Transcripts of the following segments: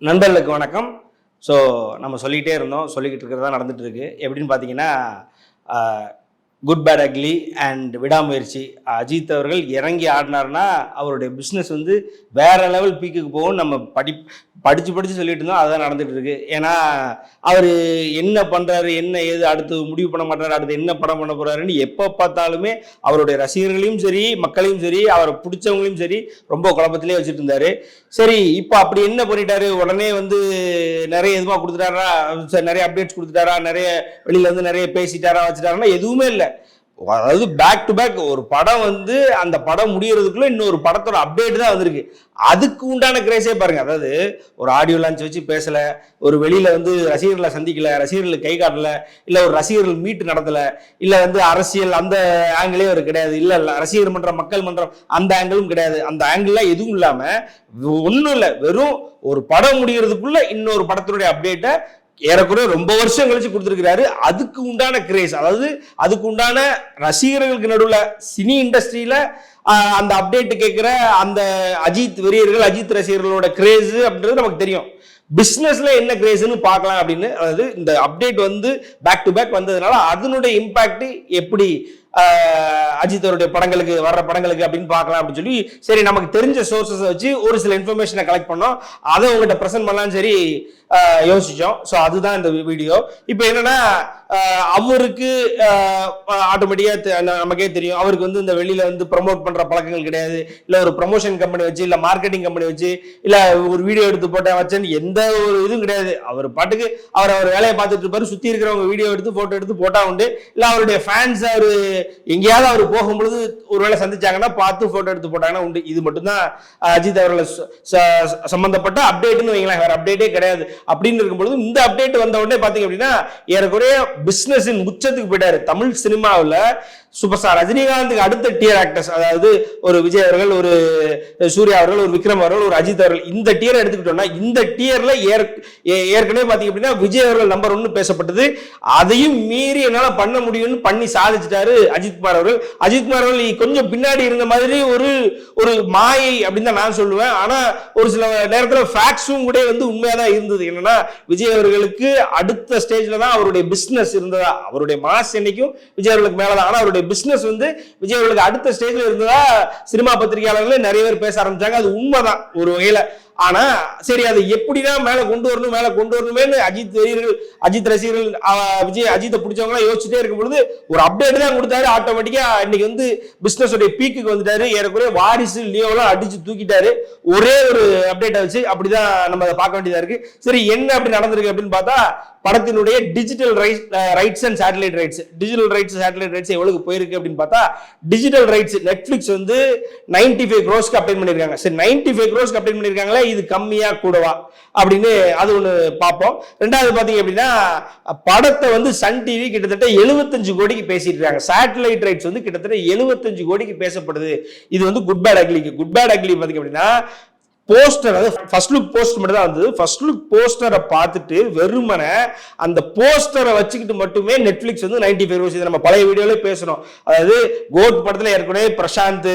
நண்பர்களுக்கு வணக்கம். ஸோ நம்ம சொல்லிக்கிட்டே இருந்தோம், சொல்லிக்கிட்டு இருக்கிறதா நடந்துட்டு இருக்கு. எப்படின்னு பார்த்தீங்கன்னா, குட் பேட் அக்லி அண்ட் விடாமுயற்சி. அஜித் அவர்கள் இறங்கி ஆடினார்னா அவருடைய பிஸ்னஸ் வந்து வேற லெவல் பீக்குக்கு போகும். நம்ம படித்து சொல்லிட்டு இருந்தோம், அதுதான் நடந்துட்டு இருக்கு. ஏன்னா அவர் என்ன பண்ணுறாரு, என்ன ஏது, அடுத்து முடிவு பண்ண மாட்டாரு, அடுத்து என்ன படம் பண்ண போறாருன்னு எப்போ பார்த்தாலுமே அவருடைய ரசிகர்களையும் சரி, மக்களையும் சரி, அவரை பிடிச்சவங்களையும் சரி ரொம்ப குழப்பத்திலே வச்சுட்டு இருந்தாரு. சரி, இப்போ அப்படி என்ன பண்ணிட்டாரு? உடனே வந்து நிறைய எதுவாக கொடுத்துட்டாரா, நிறைய அப்டேட்ஸ் கொடுத்துட்டாரா, நிறைய வெளியில வந்து நிறைய பேசிட்டாரா, வச்சுட்டாருன்னா எதுவுமே இல்லை. அதாவது பேக் டு பேக் ஒரு படம் வந்து அந்த படம் முடியறதுக்குள்ள இன்னொரு படத்தோட அப்டேட் தான் வந்திருக்கு. அதுக்கு உண்டான கிரேஸே பாருங்க. அதாவது ஒரு ஆடியோ லான்ச் வச்சு பேசல, ஒரு வெளியில வந்து ரசிகர்களை சந்திக்கல, ரசிகர்களுக்கு கை காட்டல, இல்ல ஒரு ரசிகர்கள் மீட் நடத்தல, இல்ல வந்து அரசியல் அந்த ஆங்கிளே ஒரு கிடையாது, இல்ல ரசிகர் மன்றம் மக்கள் மன்றம் அந்த ஆங்கிளும் கிடையாது. அந்த ஆங்கிள் எதுவும் இல்லாம ஒன்றும் இல்லை, வெறும் ஒரு படம் முடியறதுக்குள்ள இன்னொரு படத்தினுடைய அப்டேட்டை ஏறக்குறைய ரொம்ப வருஷம் கழிச்சு கொடுத்துருக்கிறாரு. அதுக்கு உண்டான கிரேஸ், அதாவது அதுக்கு உண்டான ரசிகர்களுக்கு நடுவில் சினி இண்டஸ்ட்ரியில அந்த அப்டேட் கேட்கிற அந்த அஜித் வெறியர்கள், அஜித் ரசிகர்களோட கிரேஸ் அப்படின்றது நமக்கு தெரியும். பிஸ்னஸ்ல என்ன கிரேஸ்ன்னு பார்க்கலாம் அப்படின்னு. அதாவது இந்த அப்டேட் வந்து பேக் டு பேக் வந்ததுனால அதனுடைய இம்பாக்ட் எப்படி அஜித் அவருடைய படங்களுக்கு வர்ற படங்களுக்கு அப்படின்னு பார்க்கலாம் அப்படின்னு சொல்லி, சரி நமக்கு தெரிஞ்ச சோர்சஸ் வச்சு ஒரு சில இன்ஃபர்மேஷனை கலெக்ட் பண்ணோம், அதை உங்கள்கிட்ட ப்ரெசென்ட் பண்ணலாம் சரி யோசிச்சோம். ஸோ அதுதான் இந்த வீடியோ. இப்போ என்னன்னா, அவருக்கு ஆட்டோமேட்டிக்காக நமக்கே தெரியும், அவருக்கு வந்து இந்த வெளியில வந்து ப்ரமோட் பண்ற பழக்கங்கள் கிடையாது. இல்லை ஒரு ப்ரமோஷன் கம்பெனி வச்சு, இல்லை மார்க்கெட்டிங் கம்பெனி வச்சு, இல்லை ஒரு வீடியோ எடுத்து போட்டேன் வச்சேன்னு எந்த ஒரு இதுவும் கிடையாது. அவர் பாட்டுக்கு அவர் வேலையை பார்த்துட்டு இருப்பாரு, சுற்றி இருக்கிறவங்க வீடியோ எடுத்து போட்டோ எடுத்து போட்டா உண்டு. இல்லை அவருடைய ஃபேன்ஸ் அவர் எங்கேயாவது அவர் போகும்பொழுது ஒருவேளை சந்திச்சாங்கன்னா பார்த்து போட்டோ எடுத்து போட்டாங்கன்னா உண்டு. இது மட்டும்தான் அஜித் அவர்களை சம்பந்தப்பட்ட அப்டேட்னு வைங்களேன், வேற அப்டேட்டே கிடையாது. அப்படின்னு இருக்கும்பொழுது இந்த அப்டேட் வந்த உடனே பாத்தீங்க அப்படின்னா ஏறக்குறைய பிசினஸின் உச்சத்துக்கு போயிட்டாரு. தமிழ் சினிமாவில் சூப்பர் ஸ்டார் ரஜினிகாந்துக்கு அடுத்த டியர் ஆக்டர்ஸ், அதாவது ஒரு விஜய் அவர்கள், ஒரு சூர்யா அவர்கள், ஒரு விக்ரம் அவர்கள், ஒரு அஜித் அவர்கள், இந்த டியர் எடுத்துக்கிட்டோம்னா இந்த டியர்ல ஏற்கனவே பாத்தீங்க அப்படின்னா விஜய் அவர்கள் நம்பர் 1 பேசப்பட்டது. அதையும் மீறி என்னால பண்ண முடியும்னு பண்ணி சாதிச்சிட்டாரு அஜித்குமார் அவர்கள். அஜித்குமார் அவர்கள் கொஞ்சம் பின்னாடி இருந்த மாதிரி ஒரு மாயை அப்படின்னு தான் நான் சொல்லுவேன். ஆனா ஒரு சில நேரத்தில் ஃபேக்ட்ஸும் கூட வந்து உண்மையாதான் இருந்தது. என்னன்னா விஜய் அவர்களுக்கு அடுத்த ஸ்டேஜ்ல தான் அவருடைய பிசினஸ் இருந்ததா, அவருடைய மாஸ் என்னைக்கும் விஜய் அவர்களுக்கு மேலதான், ஆனா அவருடைய பிசினஸ் வந்து விஜய் அவர்களுக்கு அடுத்த ஸ்டேஜ்ல இருந்ததா சினிமா பத்திரிகையாளர்கள் நிறைய பேர் பேச ஆரம்பிச்சாங்க. அது உண்மைதான் ஒரு வகையில. ஆனா சரி, அதை எப்படிதான் மேல கொண்டு வரணுமே அஜித் வெறியர்கள், அஜித் ரசிகர்கள், விஜய் அஜித்தை பிடிச்சவங்க யோசிச்சுட்டே இருக்கும் பொழுது ஒரு அப்டேட் தான் கொடுத்தாரு. ஆட்டோமேட்டிக்கா இன்னைக்கு வந்து பிசினஸ் உடைய பீக்குக்கு வந்துட்டாரு. ஏறக்குறைய வாரிசு லியோலாம் அடிச்சு தூக்கிட்டாரு ஒரே ஒரு அப்டேட்டை வச்சு. அப்படிதான் நம்ம அதை பார்க்க வேண்டியதா இருக்கு. சரி, என்ன அப்படி நடந்திருக்கு அப்படின்னு பார்த்தா, படத்தினுடைய digital rights and satellite rights, digital rights satellite rights எவ்வளவு போயிருக்கு அப்படின்னு பார்த்தா, டிஜிட்டல் ரைட்ஸ் நெட்ஃபிளிக்ஸ் வந்து 95 crores அப்டேட் பண்ணிருக்காங்க. சரி, 95 crores அப்டேட் பண்ணிருக்காங்களே, இது கம்மியா கூடவா அப்படின்னு அது ஒண்ணு பார்ப்போம். ரெண்டாவது பாத்தீங்க அப்படின்னா, படத்தை வந்து சன் டிவி கிட்டத்தட்ட 75 கோடிக்கு பேசிட்டு இருக்காங்க. சேட்டலைட் ரைட்ஸ் வந்து கிட்டத்தட்ட 75 கோடிக்கு பேசப்படுது. இது வந்து குட் பேட் அக்லிக்கு. குட் பேட் அக்லி பாத்தீங்க அப்படின்னா போஸ்டர், அதாவது ஃபர்ஸ்ட் லுக் போஸ்டர் மட்டும் தான் வந்தது. ஃபர்ஸ்ட் லுக் போஸ்டரை பார்த்துட்டு வெறுமனே அந்த போஸ்டரை வச்சுக்கிட்டு மட்டுமே நெட்ஃபிளிக்ஸ் வந்து 95 crores. இதை நம்ம பழைய வீடியோல பேசணும். அதாவது கோட் படத்துல ஏற்கனவே பிரசாந்த்,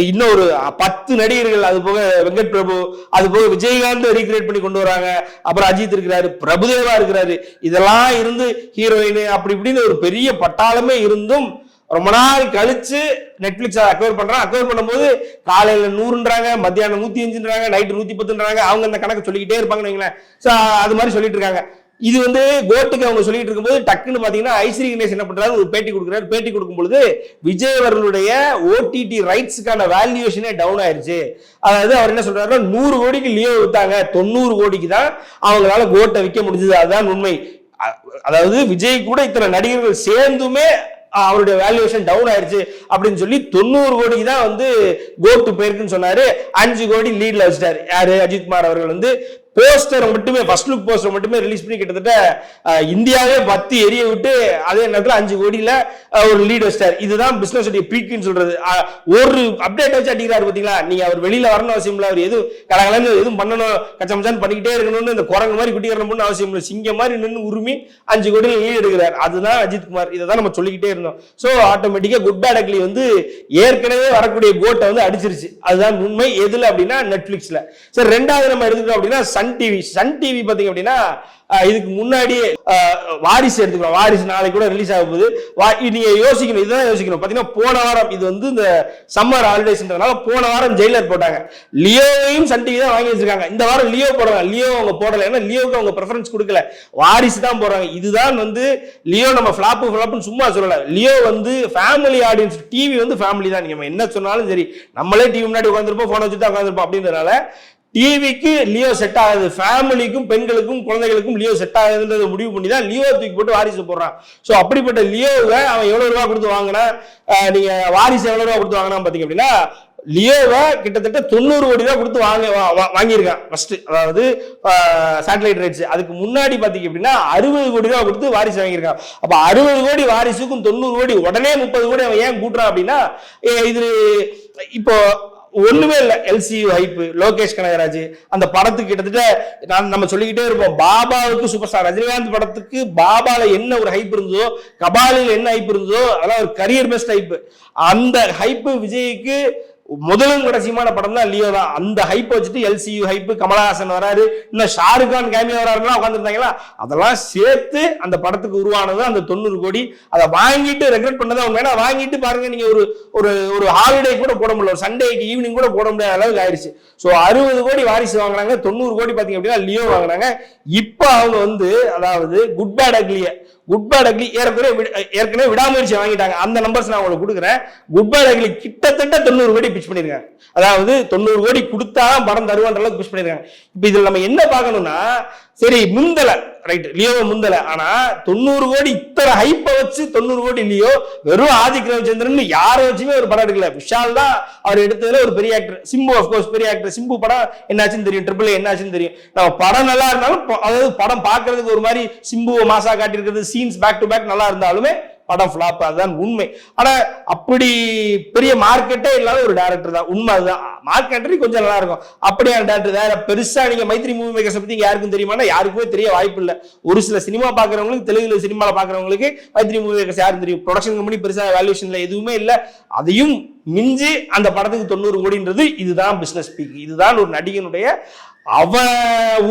இன்னும் ஒரு 10 நடிகர்கள், அது போக வெங்கட் பிரபு, அது போக விஜயகாந்த் ரீக்ரியேட் பண்ணி கொண்டு வராங்க. அப்புறம் அஜித் இருக்கிறாரு, பிரபுதேவா இருக்கிறாரு, இதெல்லாம் இருந்து ஹீரோயின் அப்படி இப்படின்னு ஒரு பெரிய பட்டாளமே இருந்தும் ரொம்ப நாள் கழிச்சு நெட்ஃபிளிக்ஸ் அக்வயர் பண்றாங்க. அக்வயர் பண்ணும்போது காலையில 100ன்றாங்க, மத்தியானம் 105ன்றாங்க, நைட்டு 110ன்றாங்க. அவங்க அந்த கணக்கு சொல்லிக்கிட்டே இருப்பாங்கன்னு வைங்களேன். அது மாதிரி சொல்லிட்டு இருக்காங்க. இது வந்து கோட்டுக்கு அவங்க சொல்லிட்டு இருக்கும்போது டக்குன்னு பாத்தீங்கன்னா ஐஸ்வரி கணேஷ் என்ன பண்றாரு, ஒரு பேட்டி கொடுக்குறாரு. பேட்டி கொடுக்கும் பொழுது விஜய் அவர்களுடைய ஓடிடி ரைட்ஸ்க்கான வேல்யூஷனே டவுன் ஆயிருச்சு. அதாவது அவர் என்ன சொல்றாரு, 100 கோடிக்கு லியோ வித்தாங்க, 90 கோடிக்கு தான் அவங்களால கோட்டை விற்க முடிஞ்சது. அதுதான் உண்மை. அதாவது விஜய் கூட இத்தனை நடிகர்கள் சேர்ந்துமே அவருடைய வேல்யூவேஷன் டவுன் ஆயிருச்சு அப்படின்னு சொல்லி 90 கோடிக்கு தான் வந்து கோட்டு போயிருக்குன்னு சொன்னாரு. 5 கோடி லீட்ல வச்சிட்டாரு யாரு, அஜித்குமார் அவர்கள் வந்து போஸ்டர் மட்டுமே, ஃபர்ஸ்ட் லுக் போஸ்டர் மட்டுமே ரிலீஸ் பண்ணி கிட்டத்தட்ட இந்தியாவே 10 எரிய விட்டு அதே நேரத்தில் 5 கோடியில ஒரு லீட் வச்சிட்டார். இதுதான் பிசினஸ் பீக்குன்னு சொல்றது. ஒரு அப்டேட் வச்சு அடிக்கிறாரு பாத்தீங்களா. நீங்க அவர் வெளியில வரணும் அவசியம் இல்லை, அவர் எதுவும் கலகலன்னு எதுவும் பண்ணணும், கச்சமச்சான் பண்ணிக்கிட்டே இருக்கணும்னு இந்த குரங்கு மாதிரி குட்டிக்கிறணும்னு அவசியம் இல்லை. சிங்கம் மாதிரி நின்று உரிமை 5 கோடியில் லீட் எடுக்கிறார். அதுதான் அஜித்குமார். இதை தான் நம்ம சொல்லிக்கிட்டே இருந்தோம். ஸோ ஆட்டோமேட்டிக்கா குட் பேட் அக்லி வந்து ஏற்கனவே வரக்கூடிய கோட்டை வந்து அடிச்சிருச்சு. அதுதான் உண்மை. எதுல அப்படின்னா நெட்ஃபிளிக்ஸ்ல. சரி, ரெண்டாவது நம்ம எடுத்துக்கிட்டோம் அப்படின்னா சன் சன் டிவி பாத்தீங்க அப்படின்னா இதுக்கு முன்னாடி வாரிசு எடுத்துக்கிறோம். வாரிசு நாளைக்கு கூட ரிலீஸ் ஆக போகுது. நீங்க யோசிக்கணும், இதுதான் யோசிக்கணும். பாத்தீங்கன்னா போன வாரம் இது வந்து இந்த சம்மர் ஹாலிடேஸ்ன்றதுனால போன வாரம் ஜெயிலர் போட்டாங்க. லியோவையும் சன் டிவி தான் வாங்கி வச்சிருக்காங்க. இந்த வாரம் லியோ போடுறாங்க. லியோ அவங்க போடல, ஏன்னா லியோவுக்கு அவங்க ப்ரெஃபரன்ஸ் கொடுக்கல, வாரிசு தான் போடுறாங்க. இதுதான் வந்து லியோ நம்ம ஃபிளாப்னு சும்மா சொல்லல. லியோ வந்து ஃபேமிலி ஆடியன்ஸ், டிவி வந்து ஃபேமிலி தான். நீங்க என்ன சொன்னாலும் சரி, நம்மளே டிவி முன்னாடி உட்காந்துருப்போம், போன் வச்சுட்டு உட்காந்துருப்போம். அப்படின்றதுனால டிவிக்கு லியோ செட் ஆகுது, ஃபேமிலிக்கும் பெண்களுக்கும் குழந்தைகளுக்கும் லியோ செட் ஆகுதுன்றத முடிவு பண்ணி தான் லியோ தூக்கி போட்டு வாரிசு போடுறான். ஸோ அப்படிப்பட்ட லியோவை அவன் எவ்வளவு ரூபா கொடுத்து வாங்கினா, நீங்க வாரிசு எவ்வளவு ரூபா கொடுத்து வாங்கினா பாத்தீங்க அப்படின்னா லியோவை கிட்டத்தட்ட 90 கோடி ரூபா கொடுத்து வாங்கியிருக்கான் ஃபர்ஸ்ட், அதாவது சேட்டலைட் ரைட்ஸ். அதுக்கு முன்னாடி பாத்தீங்க அப்படின்னா 60 கோடி ரூபா கொடுத்து வாரிசு வாங்கியிருக்கான். அப்ப 60 கோடி வாரிசுக்கும் 90 கோடி, உடனே 30 கோடி அவன் ஏன் கூட்டுறான் அப்படின்னா, இது இப்போ ஒண்ணுமே இல்ல. எல்சியூ ஹைப், லோகேஷ் கனகராஜ் அந்த படத்துக்கு கிட்டத்தட்ட நம்ம சொல்லிக்கிட்டே இருப்போம். பாபாவுக்கு சூப்பர் ஸ்டார் ரஜினிகாந்த் படத்துக்கு பாபால என்ன ஒரு ஹைப் இருந்ததோ, கபாலில் என்ன ஹைப் இருந்ததோ, அதெல்லாம் ஒரு கரியர் பெஸ்ட் ஹைப். அந்த ஹைப் விஜய்க்கு முதலும் கடைசியமான படம் தான் லியோ தான். அந்த ஹைப் வச்சுட்டு எல்சியூ ஹைப், கமலஹாசன் வராரு, இன்னும் ஷாருக் கான் கேமியா வராருன்னா உட்காந்துருந்தாங்களா, அதெல்லாம் சேர்த்து அந்த படத்துக்கு உருவானது அந்த 90 கோடி. அதை வாங்கிட்டு ரெக்ரெட் பண்ணதை அவங்க வேணா வாங்கிட்டு பாருங்க, நீங்க ஒரு ஒரு ஒரு ஹாலிடே கூட போட முடியல, ஒரு சண்டேக்கு ஈவினிங் கூட போட முடியாத அளவுக்கு ஆயிடுச்சு. ஸோ 60 கோடி வாரிசு வாங்கினாங்க, 90 கோடி பாத்தீங்க அப்படின்னா லியோ வாங்கினாங்க. இப்ப அவங்க வந்து அதாவது குட் பேட் அக்லி ஏற்கனவே விடாமுயற்சி வாங்கிட்டாங்க. அந்த நம்பர்ஸ் நான் உங்களுக்கு கொடுக்குறேன். குட் பேட் அக்லி கிட்டத்தட்ட 90 கோடி பிச் பண்ணிருக்காங்க. அதாவது 90 கோடி கொடுத்தா படம் தருவான்ற அளவுக்கு பிச் பண்ணிருக்காங்க. இப்ப இதுல நம்ம என்ன பார்க்கணும்னா, சரி முந்தல ரைட், லியோவை முந்தல, ஆனா 90 கோடி இத்தனை ஹைப்ப வச்சு 90 கோடி லியோ வெறும் ஆதிக் ரவிச்சந்திரன் யாரை வச்சுமே ஒரு படம் எடுக்கல. விஷால் தான் அவர் எடுத்ததுல ஒரு பெரிய ஆக்டர். சிம்பு ஆஃப்கோர்ஸ் பெரிய ஆக்டர். சிம்பு படம் என்னாச்சுன்னு தெரியும், ட்ரிபிள் என்னாச்சுன்னு தெரியும். நம்ம படம் நல்லா இருந்தாலும், அதாவது படம் பார்க்கறதுக்கு ஒரு மாதிரி சிம்புவை மாசா காட்டியிருக்கிறது, சீன்ஸ் பேக் டு பேக் நல்லா இருந்தாலுமே படம் ஃபிளாப், அதுதான் உண்மை. ஆனா அப்படி பெரிய மார்க்கெட்டே இல்லாத ஒரு டைரக்டர் தான், உண்மை அதுதான். மார்க்கெட்டரி கொஞ்சம் நல்லா இருக்கும். அப்படியான டைரக்டர் வேற பெருசா நீங்க மைத்ரி மூவி மேக்கர்ஸ் பத்தி யாருக்கும் தெரியுமா? யாருக்குமே தெரிய வாய்ப்பு இல்லை. ஒரு சில சினிமா பாக்குறவங்களுக்கு, தெலுங்குல சினிமால பாக்குறவங்களுக்கு மைத்ரி மூவி மேக்கர்ஸ் யாரும் தெரியும். ப்ரொடக்ஷன் கம்பெனி பெருசா வேல்யூஷன்ல எதுவுமே இல்லை. அதையும் மிஞ்சி அந்த படத்துக்கு 90 கோடின்றது இதுதான் பிசினஸ் பீக். இதுதான் ஒரு நடிகனுடைய அவன்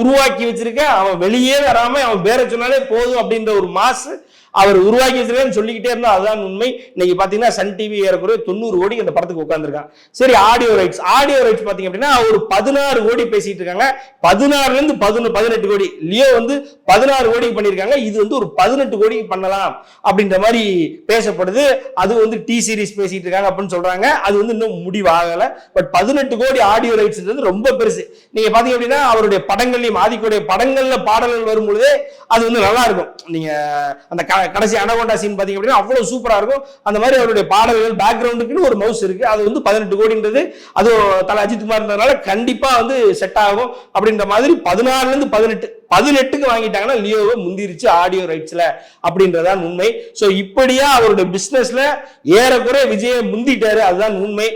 உருவாக்கி வச்சிருக்க, அவன் வெளியே வராம அவன் பேரை சொன்னாலே போதும் அப்படின்ற ஒரு மாசு அவர் உருவாக்கி வச்சிருக்கேன்னு சொல்லிக்கிட்டே இருந்தா அதுதான் உண்மை. இன்னைக்கு பாத்தீங்கன்னா சன் டிவி ஏறக்குறைய 90 கோடி அந்த படத்துக்கு உட்கார்ந்துருக்கான். சரி, ஆடியோ ரைட்ஸ் பாத்தீங்க அப்படின்னா ஒரு 16 கோடி பேசிட்டு இருக்காங்க. 16ல இருந்து 18 கோடி. லியோ வந்து 16 கோடிக்கு பண்ணிருக்காங்க. இது வந்து ஒரு 18 கோடிக்கு பண்ணலாம் அப்படின்ற மாதிரி பேசப்படுது. அது வந்து டி சீரிஸ் பேசிட்டு இருக்காங்க அப்படின்னு சொல்றாங்க. அது வந்து இன்னும் முடிவாகல. பட் 18 கோடி ஆடியோ ரைட்ஸ் ரொம்ப பெருசு. நீங்க பாத்தீங்க அப்படின்னா அவருடைய படங்கள்லயும், ஆதிக்குடைய படங்கள்ல பாடல்கள் வரும்பொழுதே அது வந்து நல்லா இருக்கும். நீங்க அந்த கடைசி அனகோண்டா சீன் பாத்தீங்க அப்படின்னா அவ்வளவு சூப்பரா இருக்கும். அந்த மாதிரி அவருடைய பாடல்கள் பேக்ரவுண்டுக்குன்னு ஒரு மவுஸ் இருக்கு. அது வந்து 18 கோடின்றது அது தல அஜித் குமார் இருந்ததுனால கண்டிப்பா வந்து செட் ஆகும் அப்படின்ற மாதிரி 16ல இருந்து 18க்கு வாங்கிட்டாங்கன்னா லியோவை முந்திருச்சு ஆடியோ ரைட்ஸ்ல அப்படின்றதான் உண்மை. சோ இப்படியா அவருடைய பிசினஸ்ல ஏறக்குறைய விஜயை முந்திட்டாரு, அதுதான் உண்மை.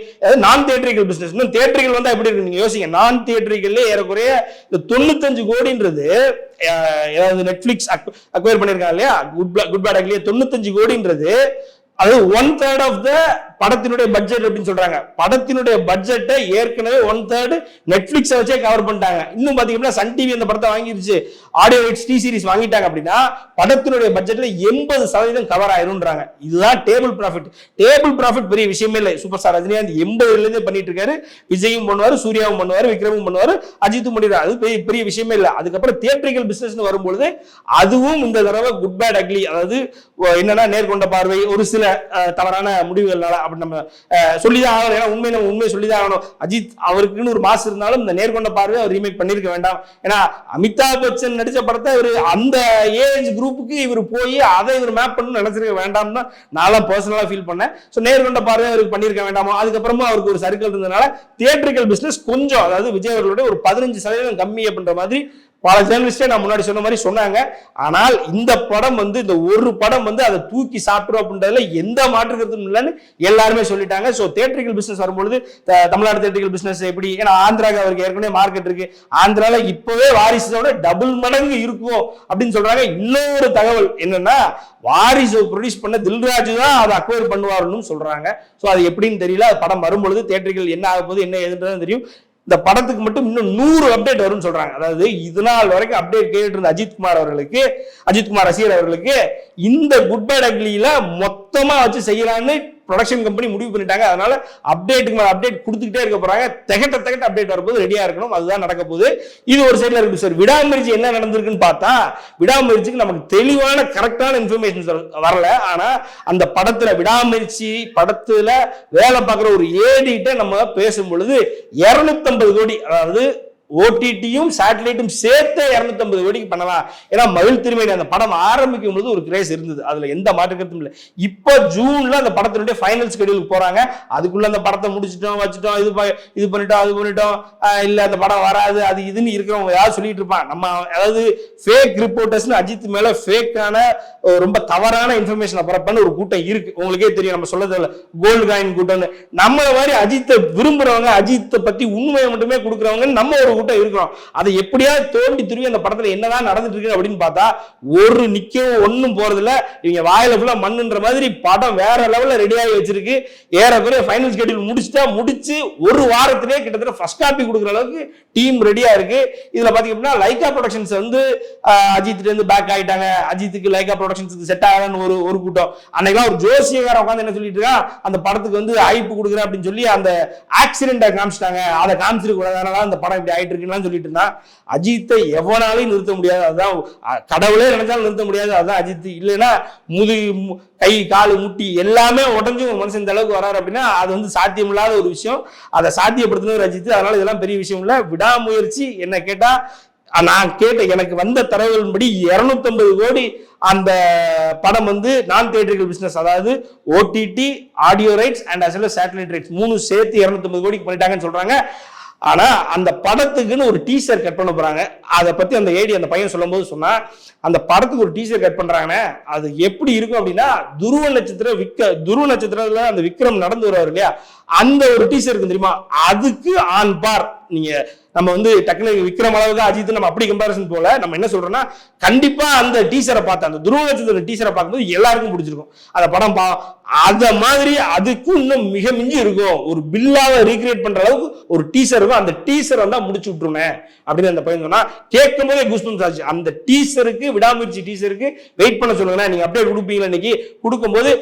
நான் தியேட்டரிக்கல் பிசினஸ். இன்னும் தியேட்டரிக்கல் வந்தா எப்படி இருக்கு நீங்க யோசிங்க. நான் தியேட்டரிக்கல்ல ஏறக்குறைய இந்த 95 கோடின்றது, ஏதாவது நெட்ஃபிளிக்ஸ் அக்வயர் பண்ணிருக்காங்க இல்லையா, குட் பேட் அக்லி 95 கோடின்றது அது 1/3 ஆஃப் த படத்தினுடைய பட்ஜெட் அப்படின்னு சொல்றாங்க. படத்தினுடைய பட்ஜெட்டை ஏற்கனவே 1/3 நெட்ஃபிளிக்ஸ் வச்சே கவர் பண்ணிட்டாங்க. இன்னும் பாத்தீங்கன்னா சன் டிவி அந்த படத்தை வாங்கிருச்சு, ஆடியோ ரைட்ஸ் டி சீரிஸ் வாங்கிட்டாங்க அப்படின்னா படத்தினுடைய பட்ஜெட்ல 80% கவர் ஆயிரும்ன்றாங்க. இதுதான் டேபிள் ப்ராஃபிட். பெரிய விஷயமே இல்லை. சூப்பர் ஸ்டார் ரஜினிகாந்த் 80ல இருந்தே பண்ணிட்டு இருக்காரு. விஜயும் பண்ணுவாரு, சூர்யாவும் பண்ணுவாரு, விக்ரமும் பண்ணுவாரு, அஜித்தும் பண்ணிடுறாரு. அது பெரிய விஷயமே இல்லை. அதுக்கப்புறம் தியேட்டரிக்கல் பிசினஸ் வரும்பொழுது அதுவும் இந்த தடவை குட் பேட் அக்லி, அதாவது என்னன்னா நேர்கொண்ட பார்வை, ஒரு சில தவறான முடிவுகள்னால அப்படி நம்ம சொல்லிதான் ஆகணும். ஏன்னா உண்மை சொல்லிதான் ஆகணும். அஜித் அவருக்குன்னு ஒரு மாசு இருந்தாலும் இந்த நேர்கொண்ட பார்வை அவர் ரீமேக் பண்ணிருக்க வேண்டாம். ஏன்னா அமிதாப் பச்சன் நடிச்ச படத்தை இவர் அந்த ஏஜ் குரூப்புக்கு இவர் போய் அதை இவர் மேப் பண்ணு நினைச்சிருக்க வேண்டாம் தான் நான் பர்சனலா ஃபீல் பண்ணேன். ஸோ நேர்கொண்ட பார்வை அவருக்கு பண்ணிருக்க வேண்டாமோ. அதுக்கப்புறமா அவருக்கு ஒரு சர்க்கிள் இருந்ததுனால தியேட்டரிக்கல் பிசினஸ் கொஞ்சம், அதாவது விஜய் அவர்களுடைய ஒரு 15% கம்மி அப்படின்ற மாதிரி பல ஜேர்னலிஸ்டே நான் முன்னாடி சொன்ன மாதிரி சொன்னாங்க. ஆனால் இந்த படம் வந்து, இந்த ஒரு படம் வந்து அதை தூக்கி சாப்பிடும் அப்படின்றதுல எந்த மாற்று கருத்தும் இல்லைன்னு எல்லாருமே சொல்லிட்டாங்க. ஸோ தியேட்டரிக்கல் பிசினஸ் வரும்பொழுது தமிழ்நாடு தியேட்டரிக்கல் பிசினஸ் எப்படி, ஏன்னா ஆந்திராவுக்கு அவருக்கு ஏற்கனவே மார்க்கெட் இருக்கு, ஆந்திரால இப்பவே வாரிசோட டபுள் மடங்கு இருக்கும் அப்படின்னு சொல்றாங்க. இன்னொரு தகவல் என்னன்னா, வாரிசு ப்ரொடியூஸ் பண்ண தில்ராஜு தான் அதை அக்வயர் பண்ணுவாருன்னு சொல்றாங்க. ஸோ அது எப்படின்னு தெரியல. படம் வரும்பொழுது தியேட்டரிக்கல் என்ன ஆக போகுது, என்ன எதுன்றது தெரியும். இந்த படத்துக்கு மட்டும் இன்னும் 100 அப்டேட் வரும்னு சொல்றாங்க. அதாவது இது நாள் வரைக்கும் அப்டேட் கேட்டு இருந்த அஜித்குமார் ரசிகர் அவர்களுக்கு இந்த குட் பேட் அக்லியில மொத்தமா வச்சு செய்யலான்னு ப்ரொடக்ஷன் கம்பெனி முடிவு பண்ணிட்டாங்க. அதனால அப்டேட்டுக்கு மேல அப்டேட் கொடுத்துக்கிட்டே இருக்க போறாங்க. திகட்ட அப்டேட் வரும்போது ரெடியா இருக்கணும். அதுதான் நடக்க போகுது. இது ஒரு சைட்ல இருக்கு சார். விடாமுயற்சி என்ன நடந்திருக்குன்னு பார்த்தா, விடாமுயற்சிக்கு நமக்கு தெளிவான கரெக்டான இன்ஃபர்மேஷன் வரல. ஆனா அந்த படத்துல விடாமுயற்சி படத்துல வேலை பார்க்குற ஒரு ஏடிட்ட நம்ம பேசும் பொழுது 250 கோடி, அதாவது ஓடிடியும் சேட்டலைட்டும் சேர்த்து 250 கோடிக்கு பண்ணலாம். ஏன்னா மகிழ் திருமேனி அந்த படம் ஆரம்பிக்கும் போது ஒரு கிரேஸ் இருந்தது, அதுல எந்த மாற்றமும் இல்லை. இப்ப ஜூன்ல அந்த படத்தினுடைய ஃபைனல் ஸ்கெடியூலுக்கு போறாங்க. அதுக்குள்ள அந்த படத்தை முடிச்சிட்டோம் வச்சுட்டோம் இது பண்ணிட்டோம் அது பண்ணிட்டோம் இல்ல அந்த படம் வராது அது இதுன்னு இருக்கிறவங்க யாரும் சொல்லிட்டு இருப்பான். நம்ம அதாவது ஃபேக் ரிப்போர்ட்டர்ஸ் அஜித் மேல ஃபேக்கான ரொம்ப தவறான இன்ஃபர்மேஷன் பரப்பன்னு ஒரு கூட்டம் இருக்கு. உங்களுக்கே தெரியும், நம்ம சொல்லதில்ல கோல்டு காயின் கூட்டம். நம்மள மாதிரி அஜித்தை விரும்புறவங்க, அஜித்தை பத்தி உண்மையை மட்டுமே கொடுக்குறவங்க நம்ம ஒரு கூட்டம் இருக்கிறோம். அதை எப்படியாவது தோண்டி துருவி அந்த படத்துல என்னதான் நடந்துட்டு இருக்கு அப்படின்னு பார்த்தா ஒரு நிக்கவும் ஒன்னும் போறது இல்ல. இவங்க வாயில ஃபுல்லா மண்ணுன்ற மாதிரி படம் வேற லெவல்ல ரெடி ஆகி வச்சிருக்கு. ஏறக்குறைய ஃபைனல் ஸ்கெடியூல் முடிச்சு ஒரு வாரத்திலே கிட்டத்தட்ட ஃபர்ஸ்ட் காப்பி கொடுக்குற அளவுக்கு டீம் ரெடியா இருக்கு. இதுல பாத்தீங்கன்னா லைகா ப்ரொடக்ஷன்ஸ் வந்து அஜித் இருந்து பேக் ஆயிட்டாங்க. அஜித்துக்கு லைகா ப்ரொடக்ஷன்ஸ் செட் ஆகலன்னு ஒரு கூட்டம். அன்னைக்கு ஒரு ஜோசியக்கார உட்காந்து என்ன சொல்லிட்டு இருக்கா, அந்த படத்துக்கு வந்து ஐப்பு கொடுக்குறேன் அப்படின்னு சொல்லி அந்த ஆக்சிடென்ட்டை காமிச்சிட்டாங்க. அதை காமிச்சிருக்க கூடாது, அந்த படம் இப்படி ஆயிட்டு இருக்குன்னு சொல்லிட்டு இருந்தா. அஜித்தை எவனாலையும் நிறுத்த முடியாது. அதுதான் கடவுளே நினைச்சாலும் நிறுத்த முடியாது. அதுதான் அஜித். இல்லைன்னா கை காலு முட்டி எல்லாமே உடஞ்சு ஒரு மனுஷன் இந்த அளவுக்கு வராரு அப்படின்னா அது வந்து சாத்தியம் இல்லாத ஒரு விஷயம். அதை சாத்தியப்படுத்தினவர் அஜித். அதனால இதெல்லாம் பெரிய விஷயம் இல்ல. விடாமுயற்சி என்ன கேட்டா, நான் கேட்ட எனக்கு வந்த தரவுகளின்படி 250 கோடி அந்த படம் வந்து நான் தியேட்டரிக்கல் பிசினஸ், அதாவது OTT, audio rights and as well as satellite rights 3 சேர்த்து 250 கோடிக்கு பண்ணிட்டாங்கன்னு சொல்றாங்க. ஆனா அந்த படத்துக்குன்னு ஒரு டீசர் கட் பண்ண போறாங்க. அதை பத்தி அந்த ஏடி அந்த பையன் சொல்லும் போது சொன்னா, அந்த படத்துக்கு ஒரு டீசர் கட் பண்றாங்க. அது எப்படி இருக்கும் அப்படின்னா, துருவ நட்சத்திரத்துல அந்த விக்ரம் நடந்து வருவார் இல்லையா, அந்த ஒரு டீசர் இருக்கு தெரியுமா, அதுக்கு ஆன் பார். நீங்க நம்ம வந்து டக்குனு விக்ரம் அளவுக்கு அஜித் நம்ம அப்படி கம்பாரிசன் போல நம்ம என்ன சொல்றோம்னா, கண்டிப்பா அந்த டீசரை பார்த்து அந்த துருவ நட்சத்திர டீசரை பார்க்கும்போது எல்லாருக்கும் பிடிச்சிருக்கும். அந்த படம் அத மாதிரி அதுக்கும் இன்னும் மிக மிஞ்சி இருக்கும். ஒரு பில்லாவை ரீக்ரியேட் பண்ற அளவுக்கு ஒரு டீசர் இருக்கும். அந்த டீசர் வந்தா முடிச்சு விட்டுருமே அப்படின்னு அந்த பையன் சொன்னா, கேட்கும் போதே கூஸ்பம்ஸ் ஆச்சு. அந்த டீசருக்கு, விடாமுயற்சி டீசருக்கு வெயிட் பண்ண சொல்லுங்க. நீங்க அப்படியே கொடுப்பீங்களா? இன்னைக்கு கொடுக்கும்போது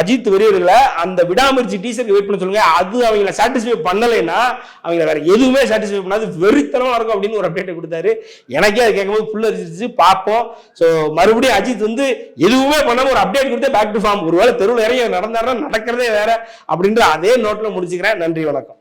அஜித் வெறியர்ல அந்த விடாமுயற்சி டீசருக்கு வெயிட் பண்ண சொல்லுங்க. அது அவங்களை சாட்டிஸ்ஃபை பண்ணலைன்னா அவங்களை வேற எதுவுமே சாட்டிஸ்ஃபை பண்ணாது, வெறித்தனமா இருக்கும் அப்படின்னு ஒரு அப்டேட் கொடுத்தாரு. எனக்கே அது கேட்கும்போது புல் அரிச்சு பார்ப்போம். ஸோ மறுபடியும் அஜித் வந்து எதுவுமே பண்ணாம ஒரு அப்டேட் கொடுத்து பேக் டு ஃபார்ம். ஒருவேளை தெருவில் இறங்கி நடந்தாருன்னா நடக்கிறதே வேற அப்படின்ற அதே நோட்ல முடிச்சுக்கிறேன். நன்றி, வணக்கம்.